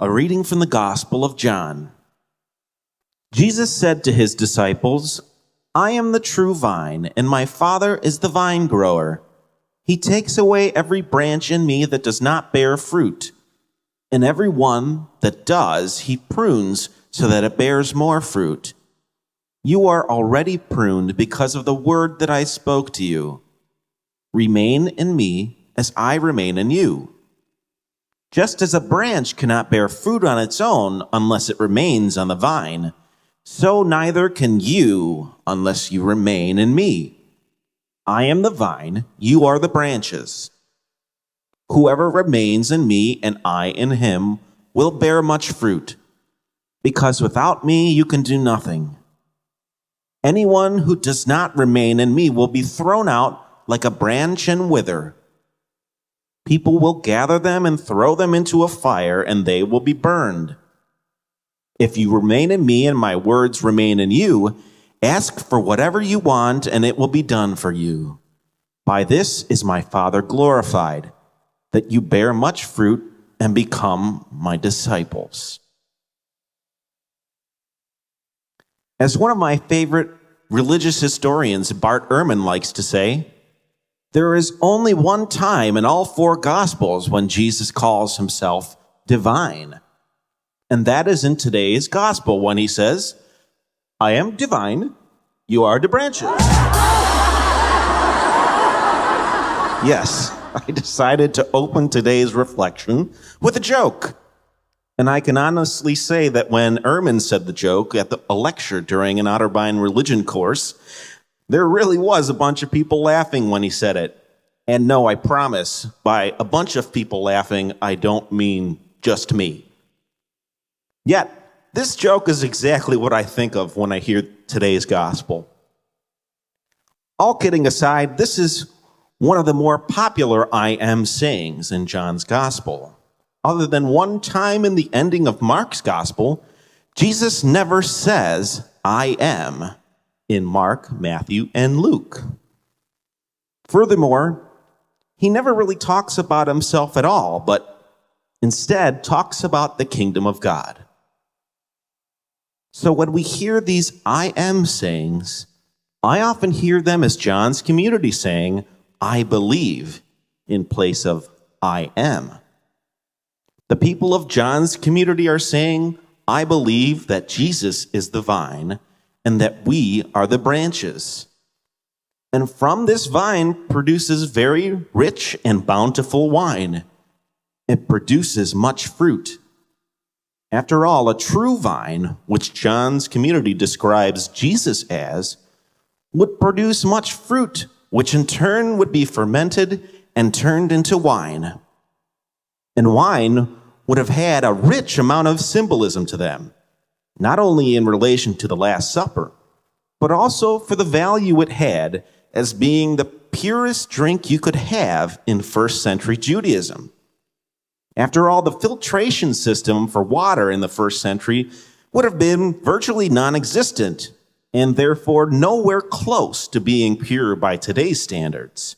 A reading from the Gospel of John. Jesus said to his disciples, "I am the true vine, and my Father is the vine grower. He takes away every branch in me that does not bear fruit, and every one that does, he prunes so that it bears more fruit. You are already pruned because of the word that I spoke to you. Remain in me as I remain in you. Just as a branch cannot bear fruit on its own unless it remains on the vine, so neither can you unless you remain in me. I am the vine, you are the branches. Whoever remains in me and I in him will bear much fruit, because without me you can do nothing. Anyone who does not remain in me will be thrown out like a branch and wither. People will gather them and throw them into a fire, and they will be burned. If you remain in me and my words remain in you, ask for whatever you want, and it will be done for you. By this is my Father glorified, that you bear much fruit and become my disciples." As one of my favorite religious historians, Bart Ehrman, likes to say, there is only one time in all four Gospels when Jesus calls himself divine. And that is in today's Gospel when he says, "I am divine, you are the branches." Yes, I decided to open today's reflection with a joke. And I can honestly say that when Ehrman said the joke at a lecture during an Otterbein religion course, there really was a bunch of people laughing when he said it. And no, I promise, by a bunch of people laughing, I don't mean just me. Yet, this joke is exactly what I think of when I hear today's gospel. All kidding aside, this is one of the more popular I am sayings in John's gospel. Other than one time in the ending of Mark's gospel, Jesus never says, "I am," in Mark, Matthew, and Luke. Furthermore, he never really talks about himself at all, but instead talks about the kingdom of God. So when we hear these I am sayings, I often hear them as John's community saying, "I believe," in place of "I am." The people of John's community are saying, "I believe that Jesus is the vine and that we are the branches. And from this vine produces very rich and bountiful wine. It produces much fruit." After all, a true vine, which John's community describes Jesus as, would produce much fruit, which in turn would be fermented and turned into wine. And wine would have had a rich amount of symbolism to them, not only in relation to the Last Supper, but also for the value it had as being the purest drink you could have in first century Judaism. After all, the filtration system for water in the first century would have been virtually non-existent, and therefore nowhere close to being pure by today's standards.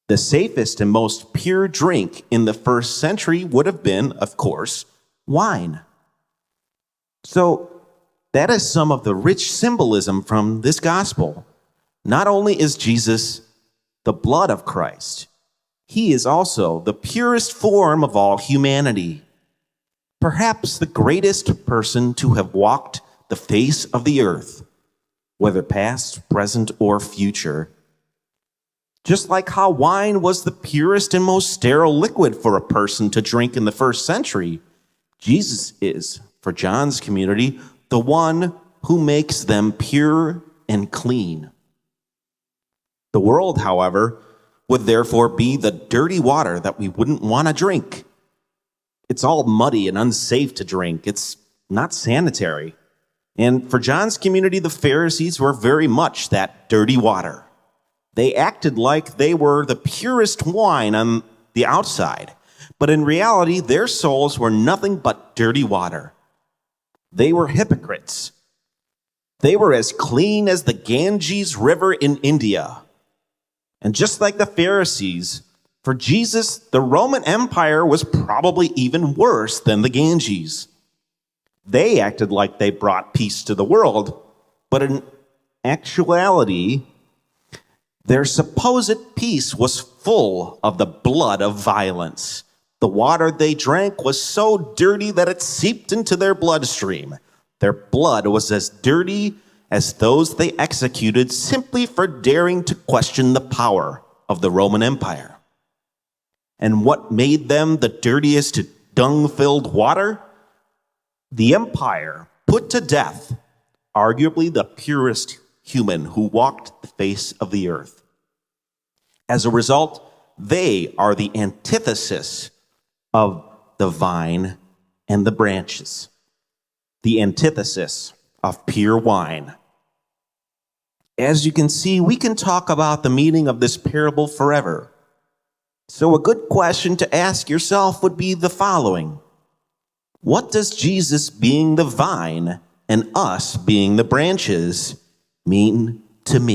The safest and most pure drink in the first century would have been, of course, wine. So that is some of the rich symbolism from this gospel. Not only is Jesus the blood of Christ, he is also the purest form of all humanity. Perhaps the greatest person to have walked the face of the earth, whether past, present, or future. Just like how wine was the purest and most sterile liquid for a person to drink in the first century, Jesus is, for John's community, the one who makes them pure and clean. The world, however, would therefore be the dirty water that we wouldn't want to drink. It's all muddy and unsafe to drink. It's not sanitary. And for John's community, the Pharisees were very much that dirty water. They acted like they were the purest wine on the outside, but in reality, their souls were nothing but dirty water. They were hypocrites. They were as clean as the Ganges River in India. And just like the Pharisees, For Jesus, the Roman Empire was probably even worse than the Ganges. They acted like they brought peace to the world, but in actuality, their supposed peace was full of the blood of violence. The water they drank was so dirty that it seeped into their bloodstream. Their blood was as dirty as those they executed simply for daring to question the power of the Roman Empire. And what made them the dirtiest dung-filled water? The empire put to death arguably the purest human who walked the face of the earth. As a result, they are the antithesis of the vine and the branches, the antithesis of pure wine. As you can see, we can talk about the meaning of this parable forever. So a good question to ask yourself would be the following: what does Jesus being the vine and us being the branches mean to me?